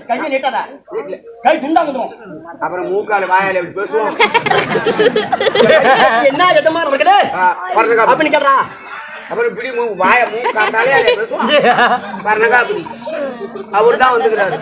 கையை நீட்டாத, கை துண்டா வந்துடும். அப்புறம் மூக்கால வாயால எப்படி பேசுவோம்? என்ன எதமா இருக்குது அப்படி கேட்டா அப்புறம் இப்படி வாய மூக்காத்தாலே பேசுவோம். பரணகா அப்படி அவரு தான் வந்துக்கிறாரு.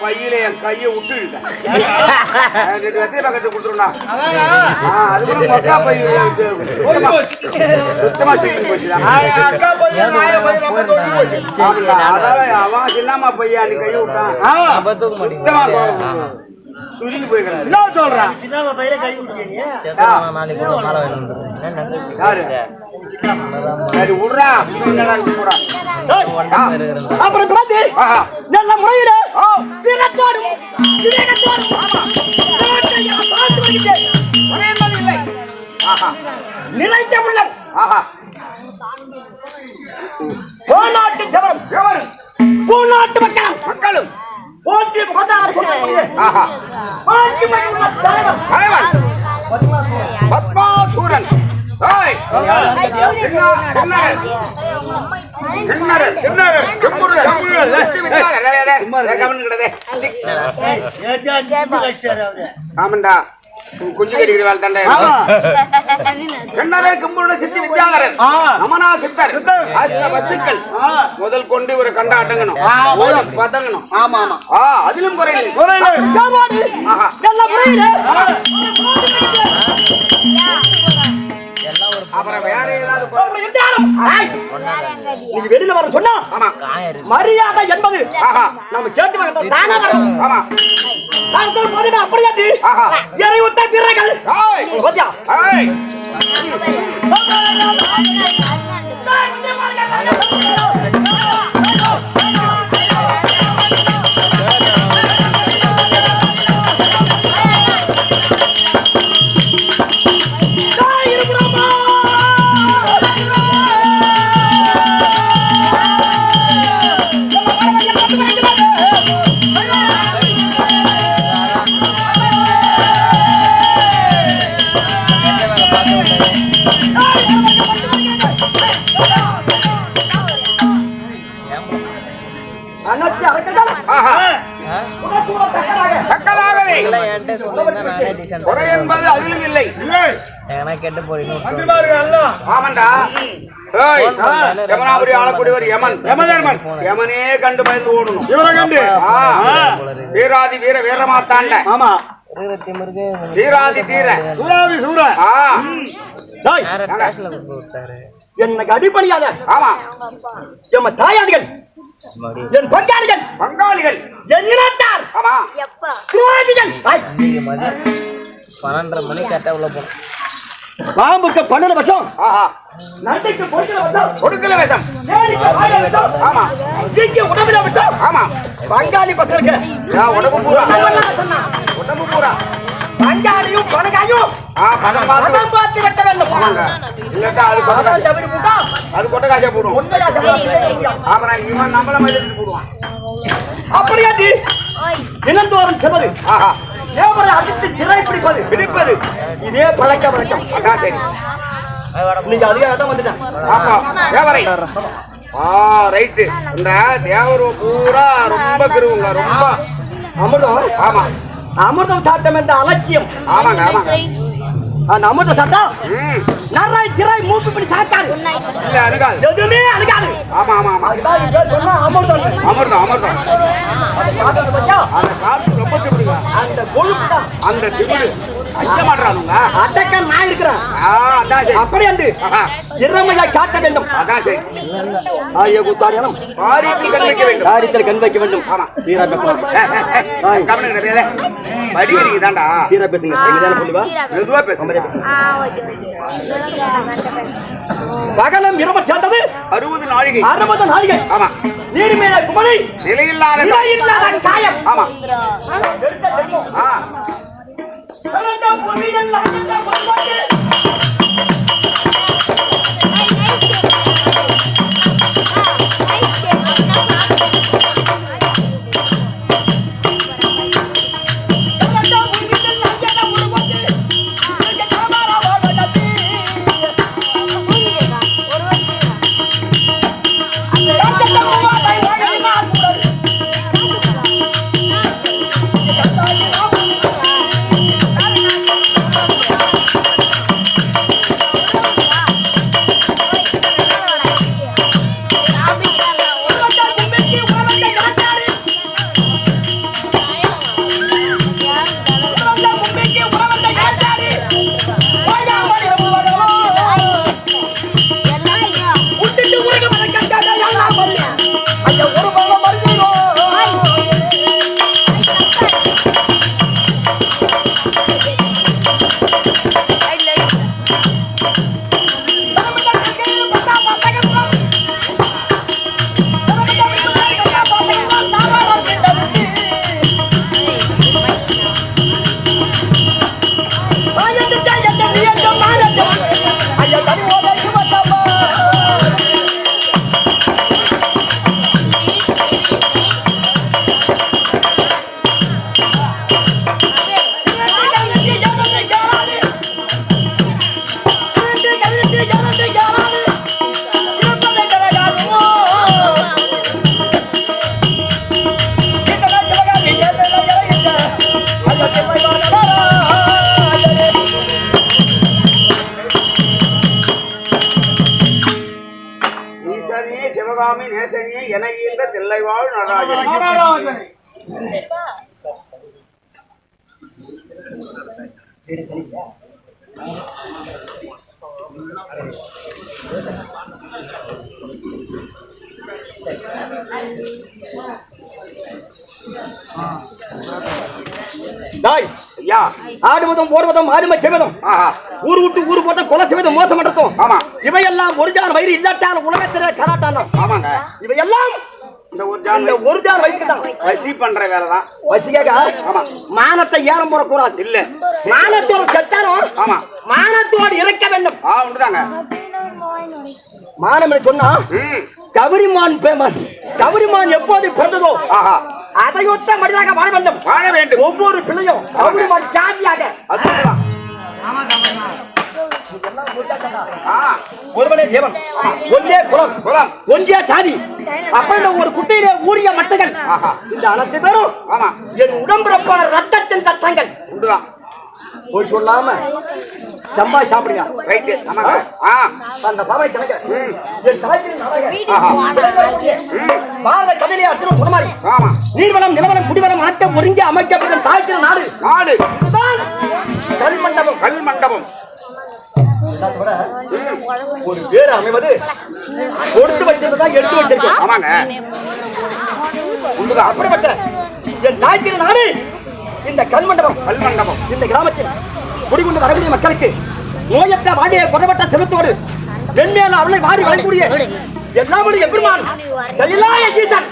பையில என் கையை விட்டு வெற்றி பக்கத்தை கொடுத்துருந்தா அது கூட மக்கா பையில சுத்தமா சுத்தி போச்சு. அவன் சின்னம்மா பையன் அன்னைக்கு கையை விட்டான் சுத்தமா சுருங்கி போய்க்கிறான். என்ன சொல்றான்? சின்னம்மா பையில கை விட்டீங்க சரி விடுறா. அப்புறம் நல்ல முறையில நிலைத்த உள்ளம் போநாட்டு ஜவரம் போநாட்டு மக்களும் போற்றி பத்மாசூரன் ஆமண்டா குஞ்சு கடிக்கிற வேலை தாண்டா. கண்ணரே கும்புருட சித்தி வித்யாதரன் நமனா சித்தர் வசுக்கள் முதல் கொண்டு ஒரு கண்ட அடங்கணும் பதங்கணும். ஆமா ஆமா அதிலும் குறையில்லை. அப்புறம் வேற ஏதாவது வெளியில வர சொன்னா மரியாதை என்பது நம்ம கேட்டு ஆமா அப்படியாட்டி இறைவிட்ட பிறர்கள் அதிலும் இல்லை. கேட்டு போறீங்க ஆளக்கூடியவர் யமன் யமனே கண்டு பயந்து ஓடணும். வீராதி வீர வீரமாத்தாண்ட வீராதி தீர சூர எனக்கு அடிப்படையாக ஆமா எம்ம தாயாதிகள் என் பங்காளிகள் பங்காளிகள் என் இனத்தார் ஆமா துரோகிகள் 12:30 மணி கேட்டா உள்ள போனோம். பாம்புக்கு 12 வருஷம் நண்டைக்கு கொடுக்கல விஷம் ஆமா இங்கே உடம்புல விஷம் ஆமா பங்காளி பசங்களுக்கு உடம்பு பூரா பங்காளியும் பணக்காயும் பணம் பார்த்து வெட்ட வேண்டும். இல்லட்டா அது கொட்டை காய்ச்சா போடும். அப்புறம் இவன் நம்மள மாதிரி போடுவான். அப்படியாட்டி இளந்தோறும் செவது தேவரை அடித்து சிறை பிடிப்பது இதே பழக்க வழக்கம். அதான் சரி நீங்க அதிகாரம் தான் வந்துட்டேன். ஆமா தேவரை ரைட்டு. இந்த தேவர் பூரா ரொம்ப கிருவுங்க ரொம்ப அமிர்தம். ஆமா அமிர்தம் சாட்டம் என்ற அலட்சியம். ஆமாங்க ஆமாங்க அந்த அமிர்த சட்டம் நராய் திராய் மூக்கு பிடி சாக்காது இல்ல அழுகாது எதுவுமே அழுகாது ஆமா ஆமா ஆமா அதுதான் இங்க சொன்னா அமிர்தம் அமிர்தம் அமிர்தம் அது சாப்பிட்டு பச்சா அந்த காற்று ரொம்ப திமிடுங்க அந்த கொழுப்பு தான் அந்த திமிடு அஞ்ச மாட்டானுங்க அடக்க நான் இருக்கிறேன் அதான் சரி அப்படி என்று இறமையா காட்ட வேண்டும் அதான் சரி ஆய குத்தாரியம் காரியத்தில் கண் வைக்க வேண்டும் காரியத்தில் கண் வைக்க வேண்டும் ஆமா சீரா பேசலாம் கவனம் பேச படிக்கிறீங்க தாண்டா சீரா பேசுங்க எங்கதான சொல்லுவா மெதுவா பேசுங்க பகலம் இரவு சேர்ந்தது 60 நாழிகை 60 நாழிகை ஆமா நீர்மேல குமரி நிலையில்லாத காயம் ஆமா சிவகாமி நேசனியே என ஈன்ற தில்லைவாழ் நடராஜன் ஆடுவதும் போடுவதும் ஆடுமை செய்வதும் ஊர் விட்டு ஊர் போட்ட கொலை செய்வதும் மோசம் பண்றதும் ஆமா இவையெல்லாம் ஒரு ஜான் வயிறு இல்லாட்டால் உலகத்திலே கராட்டான ஆமாங்க இவையெல்லாம் இந்த ஒரு ஜான் வயிற்றுதான் வசி பண்ற வேலைதான் வசிக்காக ஆமா மானத்தை ஏறம் போடக்கூடாது இல்ல மானத்தோடு செத்தாலும் ஆமா மானத்தோடு இறக்க வேண்டும் உண்டுதாங்க மானம் சொன்னா கவரிமான் எப்போது பிறந்ததோ அதையொத்த மனிதனாக வாழ வேண்டும் ஒவ்வொரு பிள்ளையும் கவரிமான் ஜாதியாக ஒருவனே தேவன் ஒன்றே குலம் ஒன்றே சாதி அப்ப ஒரு குட்டையிலே ஊறிய மட்டங்கள் இந்த அனைத்து பேரும் என் உடம்புறப்பான ரத்தத்தின் தட்டங்கள் உண்டுதான் போய் சொல்லாம சம்பாய் சாப்பிடுங்க அந்த பாபாய் கணக்கு பாரத கடலே அத்தனை சொன்னாரி நீர்வளம் நிலவளம் குடிவளம் அனைத்தும் ஒருங்கே அமைக்கப்படும் தாய்க்கிற நாடு கல் மண்டபம் ஒரு பேர் அமைவது கொடுத்து வச்சிருந்தா எடுத்து வச்சிருக்கேன் ஆமாங்க அப்படிப்பட்ட என் தாய்க்கிற நாடு இந்த கல்மண்டபம் இந்த கிராமத்தில் குடிகொண்டு வரக்கூடிய மக்களுக்கு நோயற்ற வாடியை கொடப்பட்ட செலுத்தோடு வெண்மையான அவளை வாரி வழங்கக்கூடிய எல்லாமே எம்பெருமான் கையிலாய ஈசன்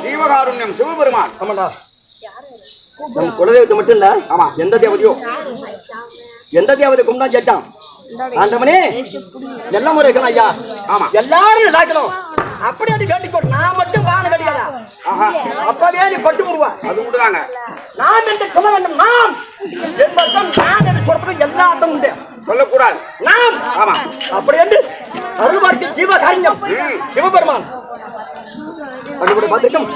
ஜீவகாருண்யம் சிவபெருமான் ஆமாண்டா நம்ம குலதெய்வத்தை மட்டும் இல்ல ஆமா எந்த தேவதையோ எந்த தேவதை கும்பிட்டா கேட்டான் ஆண்டவனே எல்லாம் முறை இருக்கணும் ஐயா ஆமா எல்லாரும் இதாக்கணும் அப்படி அப்படி வேண்டிக்கோ நான் மட்டும் வாழ கிடையாதா அப்பவே நீ பட்டு போடுவா அது உண்டுதாங்க நான் என்று சொல்ல வேண்டும் நாம் என்பதும் நான் என்று சொல்றது எல்லா அர்த்தம் உண்டு சொல்லக்கூடாது நாம் ஆமா அப்படி என்று அருள்வார்த்தை ஜீவகாரியம் சிவபெருமான் அதுபடி பார்த்துட்டும்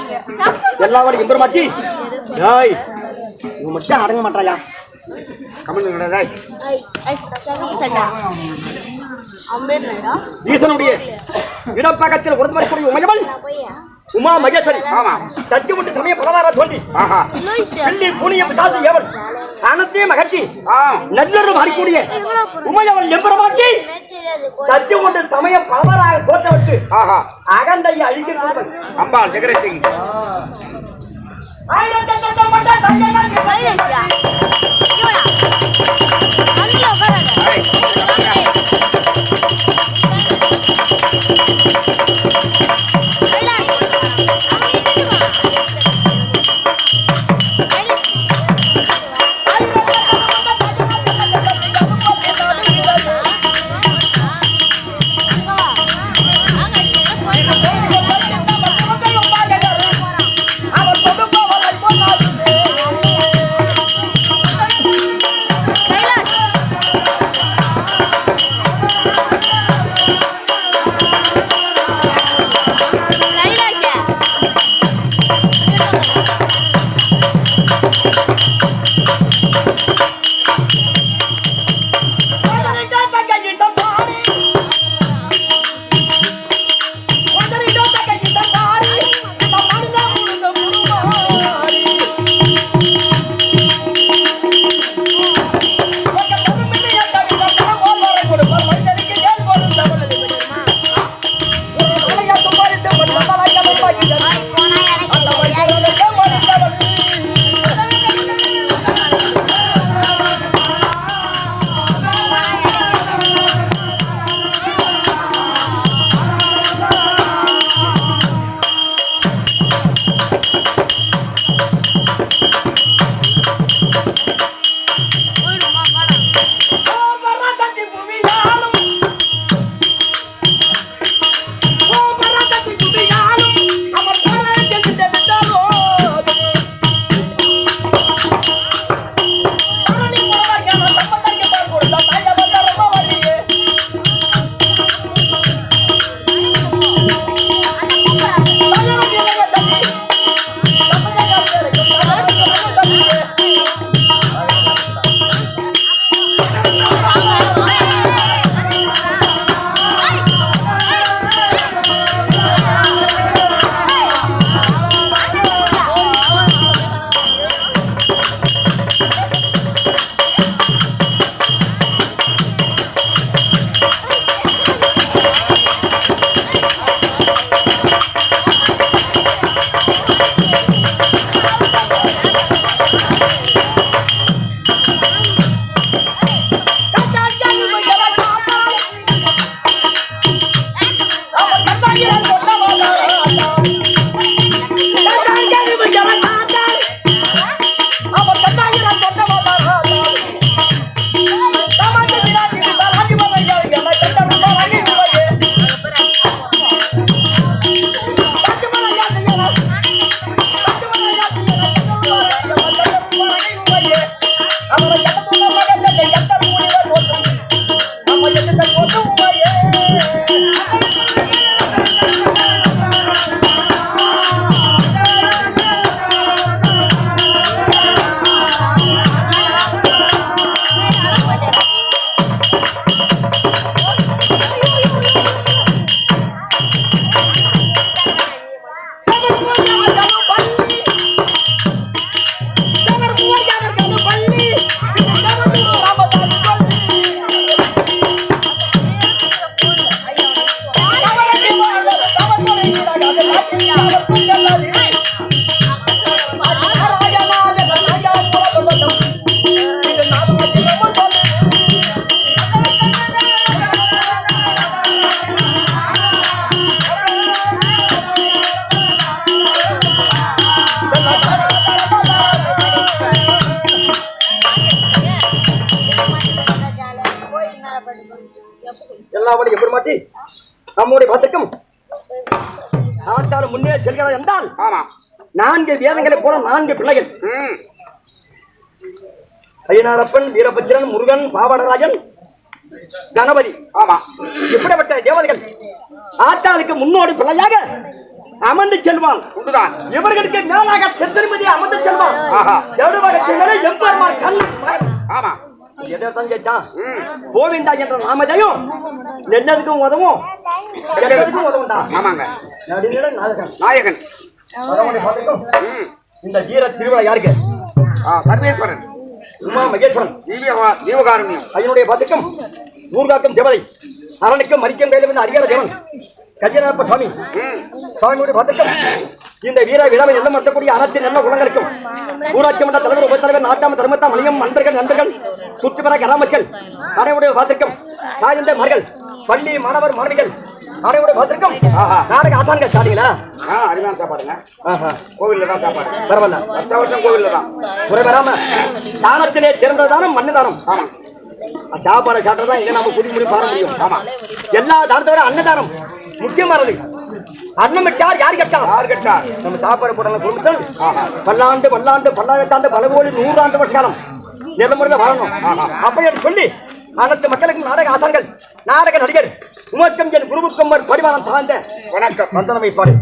எல்லாரும் இம்பெருமாட்டி இவன் மட்டும் அடங்க மாட்டாயா கமெண்ட் கிடையாது. ஈசனுடைய இடப்பக்கத்தில் உறந்து உமையவள் உமா மகேஸ்வரி. ஆமா. சத்தியமுண்டு சமய பலவாரா தோண்டி ஆஹா. வெள்ளி புனிய பிசாசு ஏவல் அனத்தே மகர்ச்சி ஆ. நல்லொரு வரக்கூடிய உமையவள் எம்பரமாக்கி சத்தியமுண்டு சமய பலவாராக தோற்றவிட்டு ஆஹா. அகண்டையை அழிக்கிறார்கள். அம்பாள் ஜெகரேசிங். எல்லாவற்றையும் எப்படி மாற்றி நம்முடைய பத்துக்கும் ஆட்டாலும் முன்னே செல்கிறார் என்றால் ஆமா 4 வேதங்களை போல 4 பிள்ளைகள் ஐயனாரப்பன், வீரபத்திரன், முருகன், பாவாடராஜன், கணபதி. ஆமா இப்படிப்பட்ட தேவதைகள் ஆட்டாளுக்கு முன்னோடி பிள்ளையாக அமர்ந்து செல்வான். உண்டுதான். இவர்களுக்கு மேலாக திருமதி அமர்ந்து செல்வான். ஆஹா. எவ்வளவு எம்பெருமான் கண். ஆமா எதான் கேட்டான் கோவிந்தா என்ற நாமஜயம் என்னதுக்கும் உதவும் எல்லாத்துக்கும் உதவும்டா. ஆமாங்க. நடுநிலை நாயகன் நாயகன் பகவானை பார்த்துக்கும். இந்த வீர திருவிழா யாருக்கு? சர்வேஸ்வரன் உமா மகேஸ்வரன் ஜீவகாருண்யம் அதனுடைய பார்த்துக்கும் ஊர்காக்கும் தேவதை அரணுக்கும் மரிக்கும் கையில் அரியார தேவன் கஜநாப்ப சுவாமி சுவாமியுடைய பார்த்துக்கும். இந்த வீர விழாவை எண்ணம் நடத்தக்கூடிய அனைத்து நல்ல குணங்களுக்கும் ஊராட்சி மன்ற தலைவர் உபத்தலைவர் நாட்டாம தர்மத்தா மணியம் நண்பர்கள் நண்பர்கள் சுற்றுப்புற கிராமங்கள் அனைவருடைய பார்த்திருக்கும் தாயந்தமார்கள் பள்ளி மாணவர் மாணவிகள் அனைவருடைய பார்த்திருக்கும். நாடக ஆசான்கள் சாதிங்களா? அருமையான சாப்பாடுங்க. கோவில்ல தான் சாப்பாடு. பரவாயில்ல, வருஷ வருஷம் கோவில்ல தான். குறை வராம தானத்திலே சிறந்த தானம் மண்ணு தானம். ஆமா, சாப்பாடு சாப்பிட்டதான் எங்க நம்ம புதிய முடிவு பாட முடியும். ஆமா, எல்லா தானத்தை விட அன்னதானம் முக்கியமானது. அன்னம் விட்டார் யார் கட்டார்? யார் கட்டார்? நம்ம சாப்பாடு போட்டாங்க குடும்பத்தில் பல்லாண்டு பல்லாண்டு பல்லாயிரத்தாண்டு பல கோடி 100 ஆண்டு வருஷ காலம் நிலமுறையில் வாழணும். அப்படி சொல்லி அனைத்து மக்களுக்கும் நாடக ஆசான்கள் நாடக நடிகர் உமக்கம் என் குருவுக்கம்மர் பரிமாணம் சார்ந்த வணக்கம் வந்தனமை பாடு.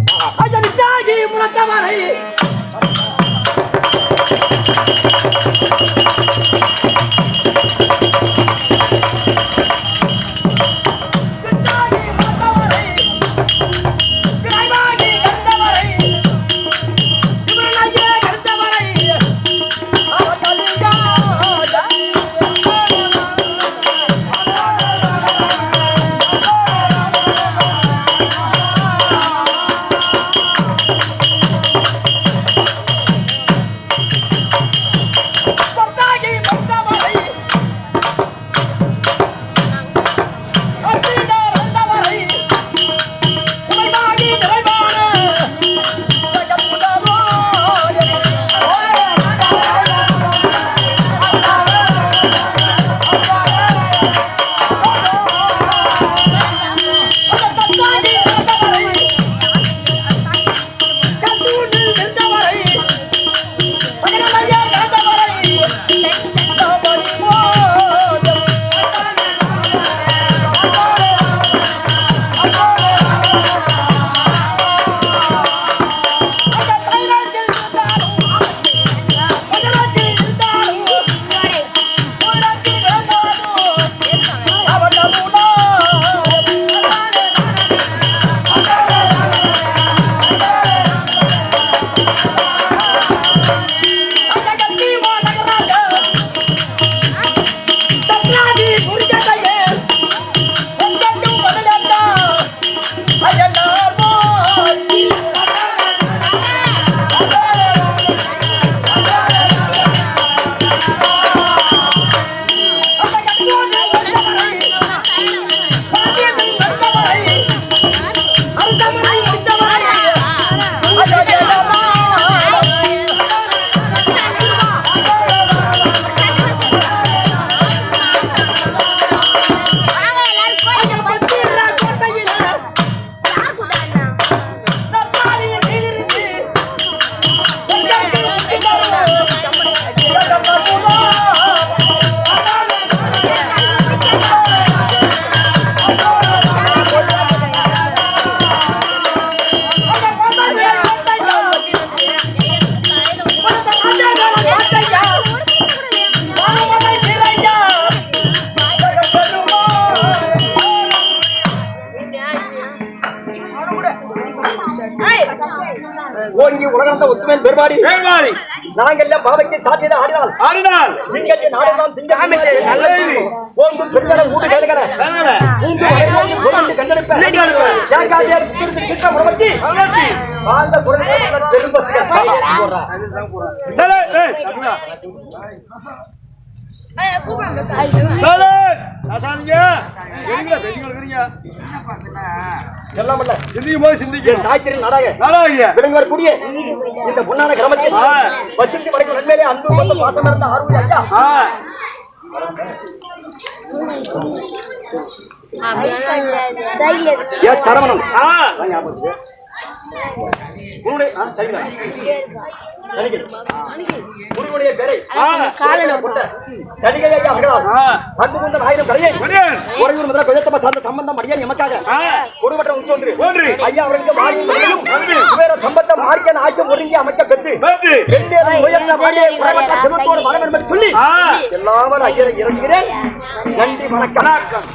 ஓங்கி உலகந்த ஒத்துமையின் பெருமாடி நாங்கெல்லாம் பாவைக்கு சாத்தியதை ஆடினால் திங்கட்சி நாடெல்லாம் திங்கட்சி ஓங்கும் பெருங்கட ஊட்டு கேளுகிற மூன்று வரைவோங்கும் பொருள் கண்டெடுப்ப ஏகாதியார் கிட்ட உடம்பி வாழ்ந்த குரலை விளங்கக்கூடிய இந்த பொன்னான கிராமத்தில் பச்சிக்கு வரைக்கும் நன்மையிலே அன்பு வந்து பாசம் இருந்த ஆர்வம் ஐயா சரவணம் உன்னுடைய உன்னுடைய பேரை தனிகையாக அவர்களால் அன்பு கொண்ட ஆயிரம் கடையை உறையூர் முதல கொஜத்தப்ப சார்ந்த சம்பந்தம் அடியான் எமக்காக கொடுவட்ட ஒன்று ஐயா அவர்களுக்கு வாயும் வேற சம்பந்தம் மார்க்கன் ஆட்சி ஒருங்கி அமைக்க பெற்று செல்வத்தோடு மனம் என்பது சொல்லி எல்லாரும் ஐயரை இறங்குகிறேன். நன்றி வணக்கம்.